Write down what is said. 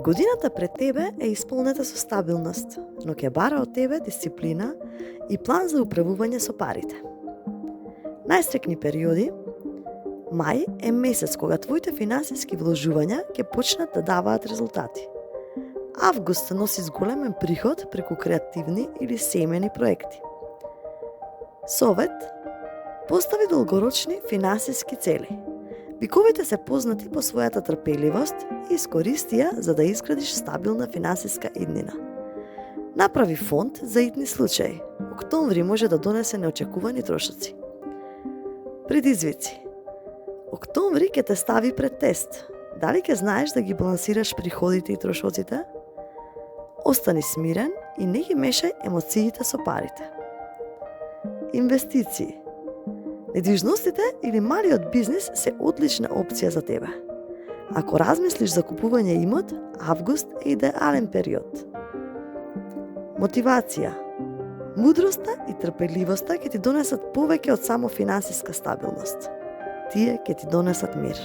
Годината пред тебе е исполнета со стабилност, но ќе бара од тебе дисциплина и план за управување со парите. Најстрекни периоди, мај е месец кога твоите финансиски вложувања ќе почнат да даваат резултати. Август носи зголемен приход преку креативни или семени проекти. Совет: постави долгорочни финансиски цели. Биковите се познати по својата трпеливост и искористи ја за да изградиш стабилна финансиска иднина. Направи фонд за итни случаи. Октомври може да донесе неочекувани трошоци. Предизвици: октомври ќе те стави пред тест. Дали ќе знаеш да ги балансираш приходите и трошоците? Остани смирен и не ги мешај емоциите со парите. Инвестиции: недвижностите или малиот бизнис се одлична опција за тебе. Ако размислиш за купување имот, август е идеален период. Мотивација: мудроста и трпеливоста ќе ти донесат повеќе од само финансиска стабилност. Тие ќе ти донесат мир.